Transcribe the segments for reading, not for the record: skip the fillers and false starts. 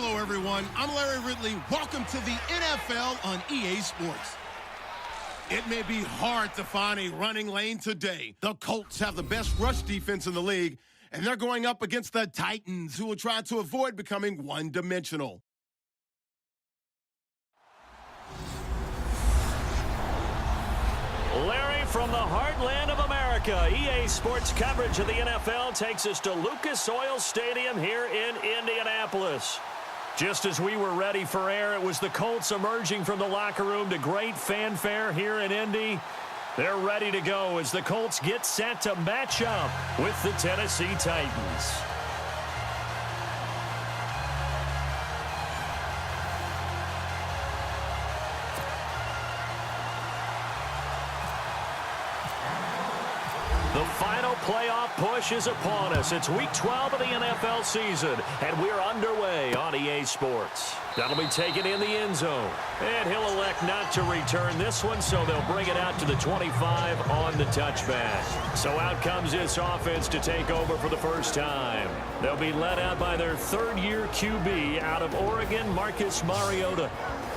Hello, everyone. I'm Larry Ridley. Welcome to the NFL on EA Sports. It may be hard to find a running lane today. The Colts have the best rush defense in the league, and they're going up against the Titans, who will try to avoid becoming one-dimensional. Larry, from the heartland of America, EA Sports coverage of the NFL takes us to Lucas Oil Stadium here in Indianapolis. Just as we were ready for air, it was the Colts emerging from the locker room to great fanfare here in Indy. They're ready to go as the Colts get set to match up with the Tennessee Titans. The final playoff push is upon us. It's Week 12 of the NFL season, and we're underway on EA Sports. That'll be taken in the end zone, and he'll elect not to return this one, so they'll bring it out to the 25 on the touchback. So out comes this offense to take over for the first time. They'll be led out by their third-year QB out of Oregon, Marcus Mariota.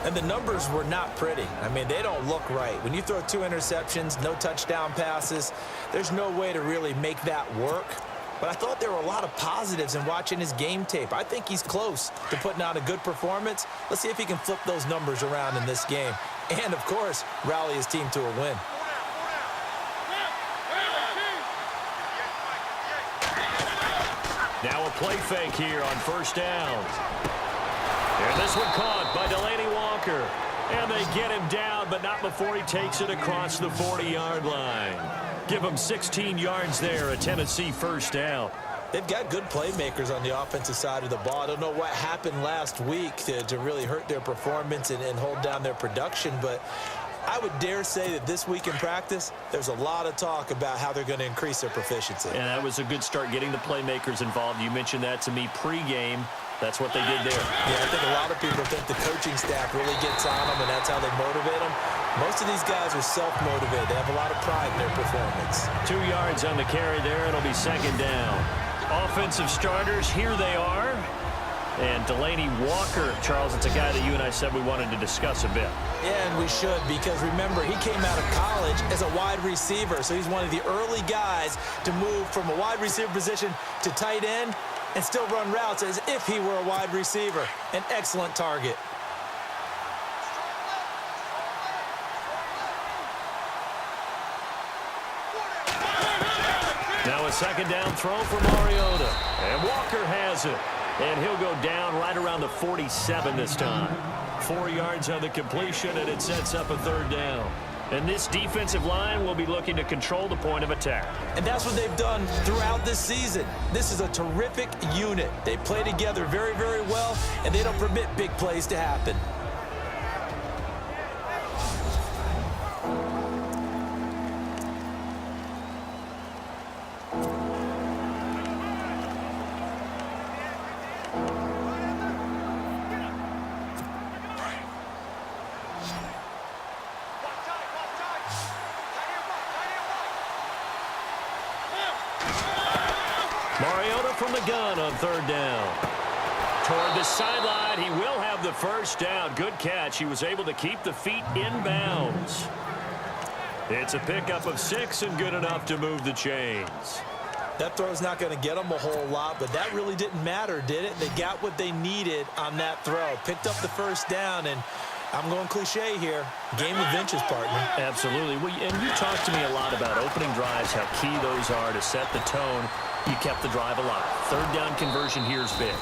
And the numbers were not pretty. I mean, they don't look right. When you throw 2 interceptions, no touchdown passes, there's no way to really make that work. But I thought there were a lot of positives in watching his game tape. I think he's close to putting out a good performance. Let's see if he can flip those numbers around in this game. And, of course, rally his team to a win. Now a play fake here on first down. And this one caught by Delanie Walker. And they get him down, but not before he takes it across the 40-yard line. Give him 16 yards there, a Tennessee first down. They've got good playmakers on the offensive side of the ball. I don't know what happened last week to really hurt their performance and hold down their production, but I would dare say that this week in practice, there's a lot of talk about how they're going to increase their proficiency. And that was a good start getting the playmakers involved. You mentioned that to me pregame. That's what they did there. Yeah, I think a lot of people think the coaching staff really gets on them, and that's how they motivate them. Most of these guys are self-motivated. They have a lot of pride in their performance. 2 yards on the carry there. It'll be second down. Offensive starters, here they are. And Delanie Walker, Charles, it's a guy that you and I said we wanted to discuss a bit. Yeah, and we should, because remember, he came out of college as a wide receiver, so he's one of the early guys to move from a wide receiver position to tight end and still run routes as if he were a wide receiver. An excellent target. Now a second down throw for Mariota. And Walker has it. And he'll go down right around the 47 this time. 4 yards on the completion, and it sets up a third down. And this defensive line will be looking to control the point of attack. And that's what they've done throughout this season. This is a terrific unit. They play together very, very well, and they don't permit big plays to happen. Mariota from the gun on third down. Toward the sideline, he will have the first down. Good catch. He was able to keep the feet in bounds. It's a pickup of 6 and good enough to move the chains. That throw's not going to get them a whole lot, but that really didn't matter, did it? They got what they needed on that throw. Picked up the first down, and I'm going cliche here. Game of inches, partner. Absolutely. Well, and you talked to me a lot about opening drives, how key those are to set the tone. You kept the drive alive. Third down conversion here is big.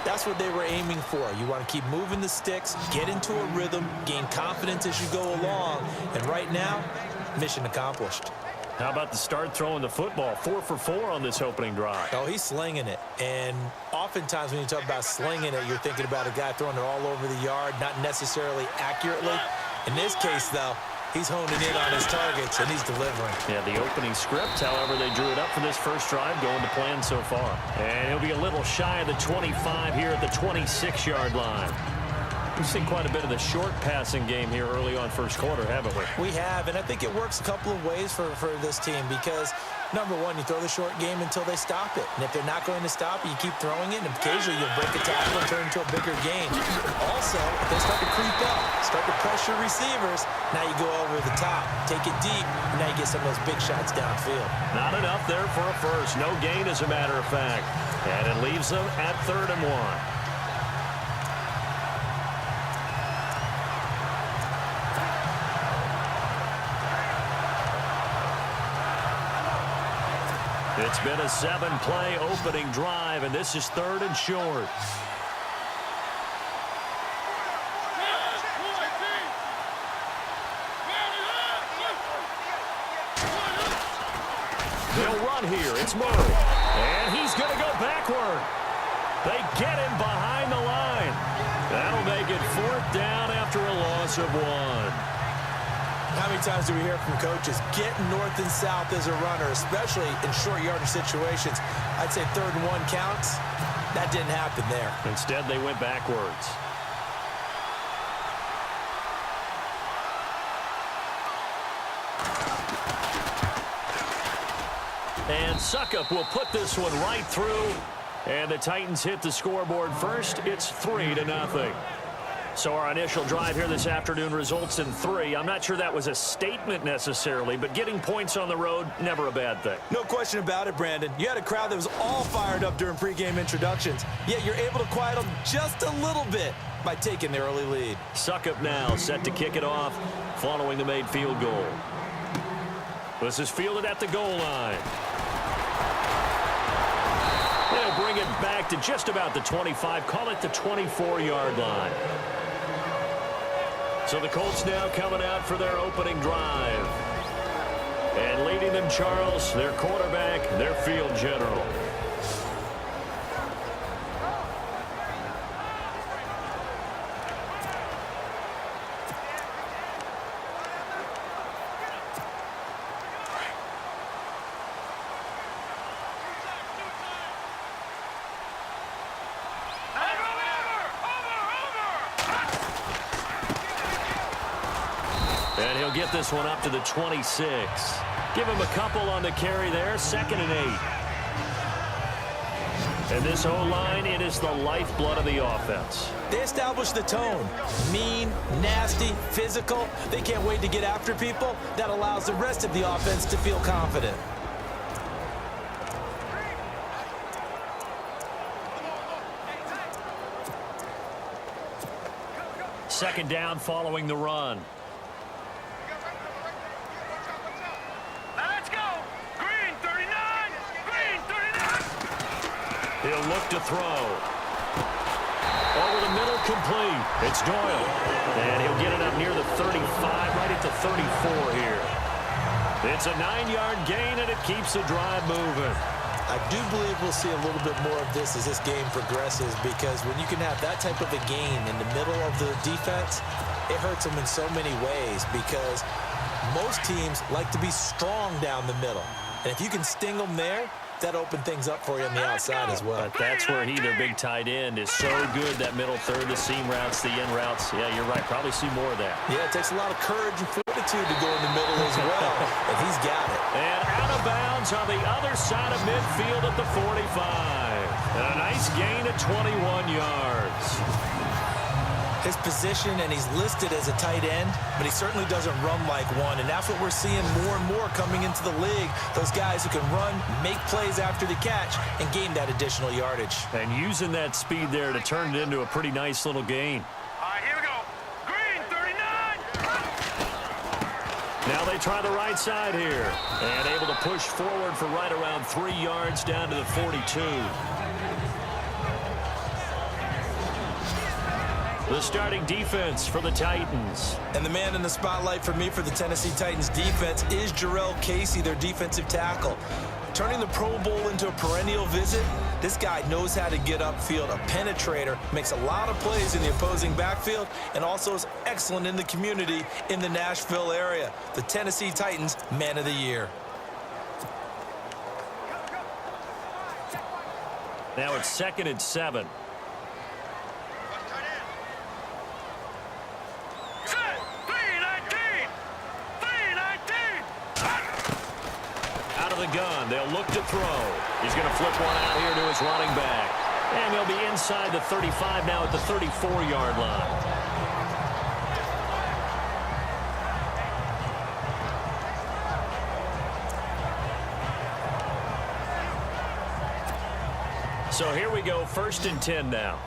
That's what they were aiming for. You want to keep moving the sticks, get into a rhythm, gain confidence as you go along. And right now, mission accomplished. How about the start throwing the football? 4 for 4 on this opening drive. Oh, he's slinging it. And oftentimes when you talk about slinging it, you're thinking about a guy throwing it all over the yard, not necessarily accurately. In this case, though, he's honing in on his targets, and he's delivering. Yeah, the opening script, however, they drew it up for this first drive, going to plan so far. And he'll be a little shy of the 25 here at the 26-yard line. We've seen quite a bit of the short passing game here early on first quarter, haven't we? We have, and I think it works a couple of ways for this team because, number one, you throw the short game until they stop it. And if they're not going to stop it, you keep throwing it, and occasionally you'll break a tackle and turn into a bigger gain. Also, if they start to creep up, start to pressure receivers, now you go over the top, take it deep, and now you get some of those big shots downfield. Not enough there for a first. No gain, as a matter of fact. And it leaves them at 3rd and 1. It's been a 7-play opening drive, and this is 3rd and short. They'll run here. It's Murray. And he's going to go backward. They get him behind the line. That'll make it 4th down after a loss of 1. How many times do we hear from coaches getting north and south as a runner, especially in short yardage situations? I'd say 3rd and 1 counts. That didn't happen there. Instead, they went backwards. And Suckup will put this one right through. And the Titans hit the scoreboard first. It's 3-0. So our initial drive here this afternoon results in 3. I'm not sure that was a statement necessarily, but getting points on the road, never a bad thing. No question about it, Brandon. You had a crowd that was all fired up during pregame introductions, yet you're able to quiet them just a little bit by taking the early lead. Suckup now set to kick it off following the made field goal. This is fielded at the goal line. They'll bring it back to just about the 25, call it the 24-yard line. So the Colts now coming out for their opening drive. And leading them, Charles, their quarterback, their field general. And he'll get this one up to the 26. Give him a couple on the carry there. 2nd and 8. And this O-line, it is the lifeblood of the offense. They establish the tone. Mean, nasty, physical. They can't wait to get after people. That allows the rest of the offense to feel confident. Second down following the run. He'll look to throw. Over the middle, complete. It's Doyle. And he'll get it up near the 35, right at the 34 here. It's a 9-yard gain, and it keeps the drive moving. I do believe we'll see a little bit more of this as this game progresses, because when you can have that type of a gain in the middle of the defense, it hurts them in so many ways, because most teams like to be strong down the middle. And if you can sting them there, that opened things up for you on the outside as well. But that's where their big tight end, is so good, that middle third, the seam routes, the in routes. Yeah, you're right. Probably see more of that. Yeah, it takes a lot of courage and fortitude to go in the middle as well, and he's got it. And out of bounds on the other side of midfield at the 45. And a nice gain at 21 yards. His position, and he's listed as a tight end, but he certainly doesn't run like one, and that's what we're seeing more and more coming into the league. Those guys who can run, make plays after the catch, and gain that additional yardage. And using that speed there to turn it into a pretty nice little gain. All right, here we go. Green, 39. Now they try the right side here, and able to push forward for right around 3 yards down to the 42. The starting defense for the Titans. And the man in the spotlight for me for the Tennessee Titans defense is Jarrell Casey, their defensive tackle. Turning the Pro Bowl into a perennial visit, this guy knows how to get upfield, a penetrator, makes a lot of plays in the opposing backfield, and also is excellent in the community in the Nashville area. The Tennessee Titans Man of the Year. Now it's 2nd and 7. the gun. They'll look to throw. He's going to flip one out here to his running back. And he'll be inside the 35 now at the 34-yard line. So here we go, 1st and 10 now.